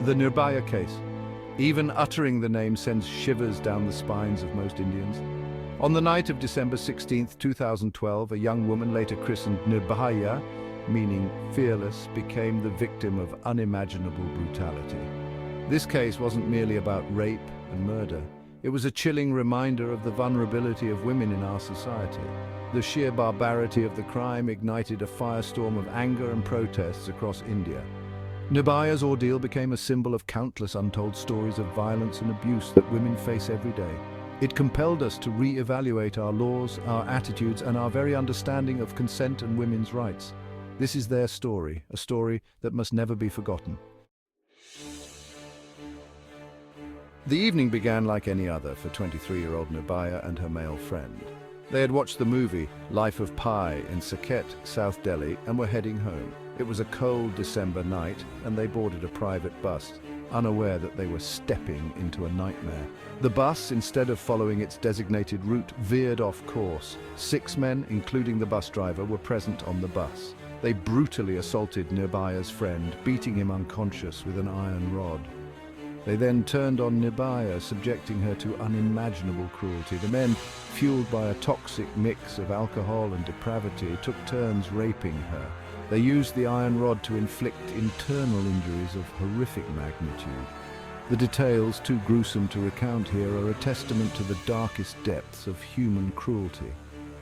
The Nirbhaya case. Even uttering the name sends shivers down the spines of most Indians. On the night of December 16, 2012, a young woman, later christened Nirbhaya, meaning fearless, became the victim of unimaginable brutality. This case wasn't merely about rape and murder. It was a chilling reminder of the vulnerability of women in our society. The sheer barbarity of the crime ignited a firestorm of anger and protests across India. Nirbhaya's ordeal became a symbol of countless untold stories of violence and abuse that women face every day. It compelled us to re-evaluate our laws, our attitudes, and our very understanding of consent and women's rights. This is their story, a story that must never be forgotten. The evening began like any other for 23-year-old Nirbhaya and her male friend. They had watched the movie Life of Pi in Saket, South Delhi, and were heading home. It was a cold December night, and they boarded a private bus, unaware that they were stepping into a nightmare. The bus, instead of following its designated route, veered off course. 6 men, including the bus driver, were present on the bus. They brutally assaulted Nirbhaya's friend, beating him unconscious with an iron rod. They then turned on Nirbhaya, subjecting her to unimaginable cruelty. The men, fueled by a toxic mix of alcohol and depravity, took turns raping her. They used the iron rod to inflict internal injuries of horrific magnitude. The details, too gruesome to recount here, are a testament to the darkest depths of human cruelty.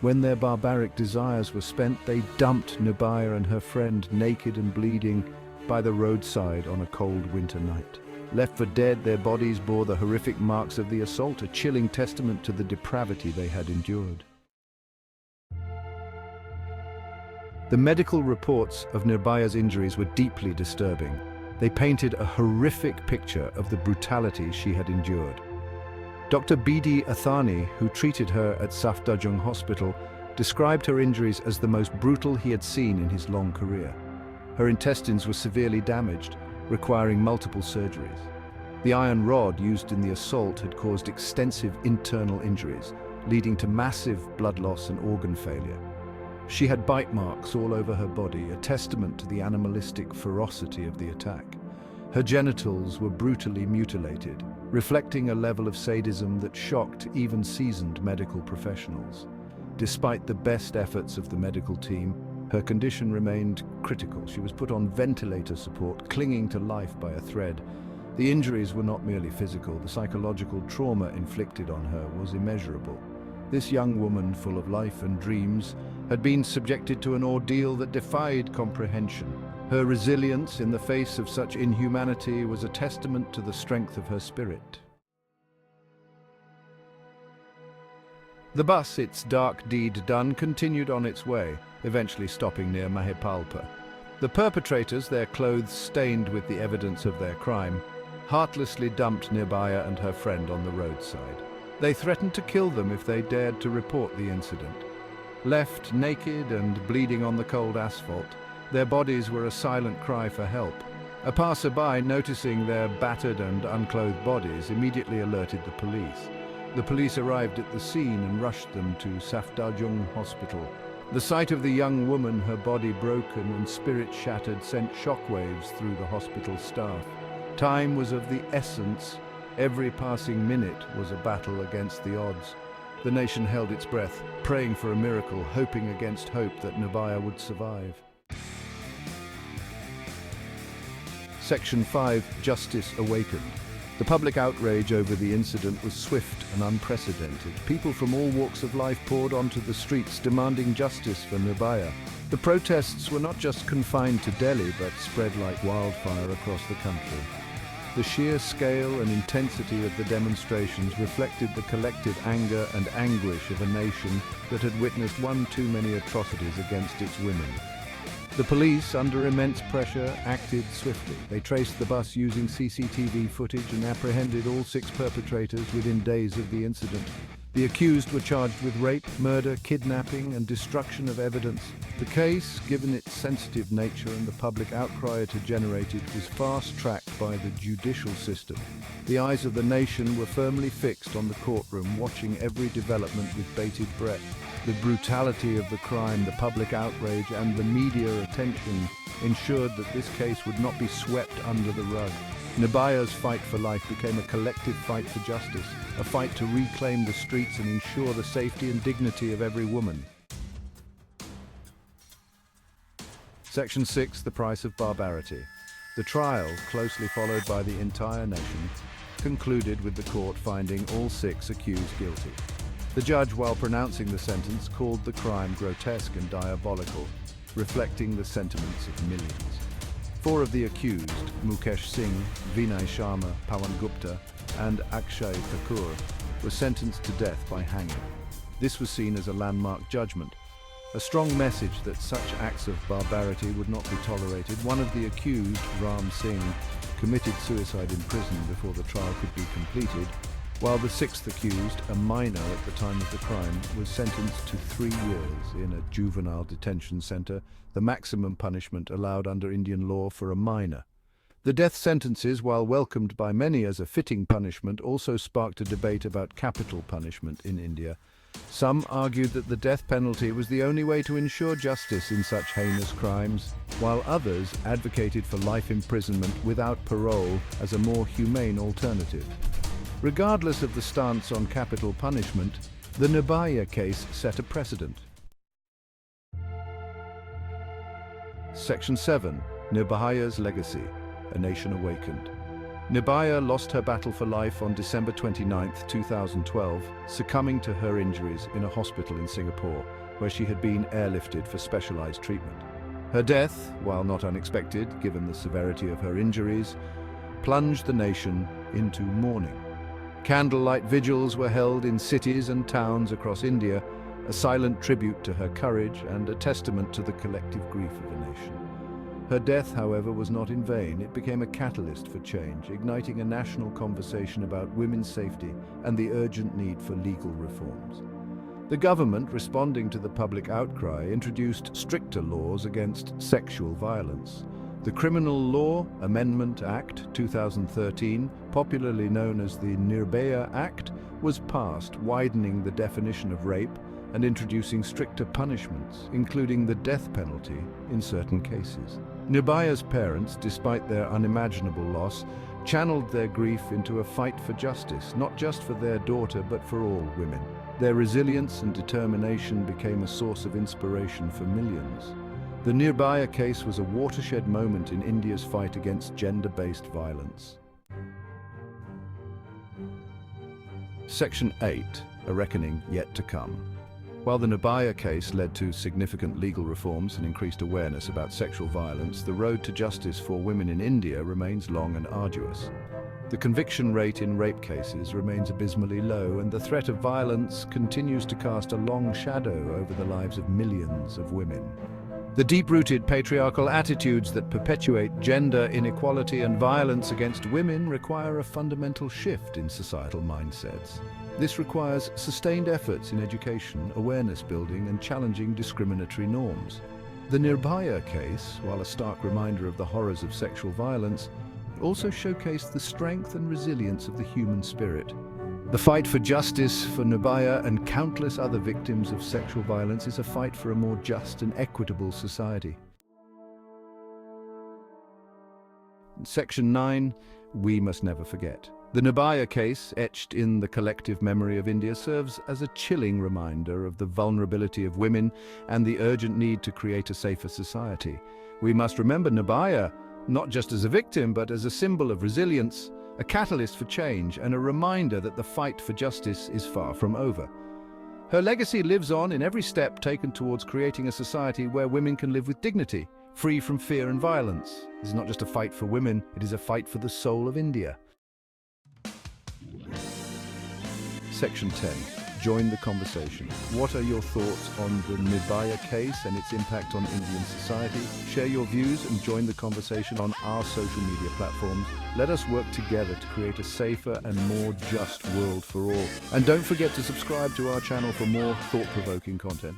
When their barbaric desires were spent, they dumped Nirbhaya and her friend, naked and bleeding, by the roadside on a cold winter night. Left for dead, their bodies bore the horrific marks of the assault, a chilling testament to the depravity they had endured. The medical reports of Nirbhaya's injuries were deeply disturbing. They painted a horrific picture of the brutality she had endured. Dr. B.D. Athani, who treated her at Safdarjung Hospital, described her injuries as the most brutal he had seen in his long career. Her intestines were severely damaged, requiring multiple surgeries. The iron rod used in the assault had caused extensive internal injuries, leading to massive blood loss and organ failure. She had bite marks all over her body, a testament to the animalistic ferocity of the attack. Her genitals were brutally mutilated, reflecting a level of sadism that shocked even seasoned medical professionals. Despite the best efforts of the medical team, her condition remained critical. She was put on ventilator support, clinging to life by a thread. The injuries were not merely physical. The psychological trauma inflicted on her was immeasurable. This young woman, full of life and dreams, had been subjected to an ordeal that defied comprehension. Her resilience in the face of such inhumanity was a testament to the strength of her spirit. The bus, its dark deed done, continued on its way, eventually stopping near Mahipalpa. The perpetrators, their clothes stained with the evidence of their crime, heartlessly dumped Nirbhaya and her friend on the roadside. They threatened to kill them if they dared to report the incident. Left naked and bleeding on the cold asphalt, their bodies were a silent cry for help. A passerby, noticing their battered and unclothed bodies, immediately alerted the police. The police arrived at the scene and rushed them to Safdarjung Hospital. The sight of the young woman, her body broken and spirit shattered, sent shockwaves through the hospital staff. Time was of the essence. Every passing minute was a battle against the odds. The nation held its breath, praying for a miracle, hoping against hope that Nirbhaya would survive. Section 5. Justice Awakened. The public outrage over the incident was swift and unprecedented. People from all walks of life poured onto the streets demanding justice for Nirbhaya. The protests were not just confined to Delhi, but spread like wildfire across the country. The sheer scale and intensity of the demonstrations reflected the collective anger and anguish of a nation that had witnessed one too many atrocities against its women. The police, under immense pressure, acted swiftly. They traced the bus using CCTV footage and apprehended all 6 perpetrators within days of the incident. The accused were charged with rape, murder, kidnapping, and destruction of evidence. The case, given its sensitive nature and the public outcry it had generated, was fast-tracked by the judicial system. The eyes of the nation were firmly fixed on the courtroom, watching every development with bated breath. The brutality of the crime, the public outrage, and the media attention ensured that this case would not be swept under the rug. Nirbhaya's fight for life became a collective fight for justice, a fight to reclaim the streets and ensure the safety and dignity of every woman. Section 6, the price of barbarity. The trial, closely followed by the entire nation, concluded with the court finding all 6 accused guilty. The judge, while pronouncing the sentence, called the crime grotesque and diabolical, reflecting the sentiments of millions. 4 of the accused, Mukesh Singh, Vinay Sharma, Pawan Gupta, and Akshay Thakur, were sentenced to death by hanging. This was seen as a landmark judgment, a strong message that such acts of barbarity would not be tolerated. One of the accused, Ram Singh, committed suicide in prison before the trial could be completed, while the 6th accused, a minor at the time of the crime, was sentenced to 3 years in a juvenile detention center, the maximum punishment allowed under Indian law for a minor. The death sentences, while welcomed by many as a fitting punishment, also sparked a debate about capital punishment in India. Some argued that the death penalty was the only way to ensure justice in such heinous crimes, while others advocated for life imprisonment without parole as a more humane alternative. Regardless of the stance on capital punishment, the Nirbhaya case set a precedent. Section 7. Nirbhaya's legacy. A nation awakened. Nirbhaya lost her battle for life on December 29, 2012, succumbing to her injuries in a hospital in Singapore, where she had been airlifted for specialized treatment. Her death, while not unexpected given the severity of her injuries, plunged the nation into mourning. Candlelight vigils were held in cities and towns across India, a silent tribute to her courage and a testament to the collective grief of a nation. Her death, however, was not in vain. It became a catalyst for change, igniting a national conversation about women's safety and the urgent need for legal reforms. The government, responding to the public outcry, introduced stricter laws against sexual violence. The Criminal Law Amendment Act 2013, popularly known as the Nirbhaya Act, was passed, widening the definition of rape and introducing stricter punishments, including the death penalty in certain cases. Nirbhaya's parents, despite their unimaginable loss, channeled their grief into a fight for justice, not just for their daughter but for all women. Their resilience and determination became a source of inspiration for millions. The Nirbhaya case was a watershed moment in India's fight against gender-based violence. Section 8. A reckoning yet to come. While the Nirbhaya case led to significant legal reforms and increased awareness about sexual violence, the road to justice for women in India remains long and arduous. The conviction rate in rape cases remains abysmally low, and the threat of violence continues to cast a long shadow over the lives of millions of women. The deep-rooted patriarchal attitudes that perpetuate gender inequality and violence against women require a fundamental shift in societal mindsets. This requires sustained efforts in education, awareness building, and challenging discriminatory norms. The Nirbhaya case, while a stark reminder of the horrors of sexual violence, also showcased the strength and resilience of the human spirit. The fight for justice for Nirbhaya and countless other victims of sexual violence is a fight for a more just and equitable society. Section 9. We must never forget. The Nirbhaya case, etched in the collective memory of India, serves as a chilling reminder of the vulnerability of women and the urgent need to create a safer society. We must remember Nirbhaya not just as a victim, but as a symbol of resilience, a catalyst for change, and a reminder that the fight for justice is far from over. Her legacy lives on in every step taken towards creating a society where women can live with dignity, free from fear and violence. This is not just a fight for women, it is a fight for the soul of India. Section 10. Join the conversation. What are your thoughts on the Nirbhaya case and its impact on Indian society? Share your views and join the conversation on our social media platforms. Let us work together to create a safer and more just world for all. And don't forget to subscribe to our channel for more thought-provoking content.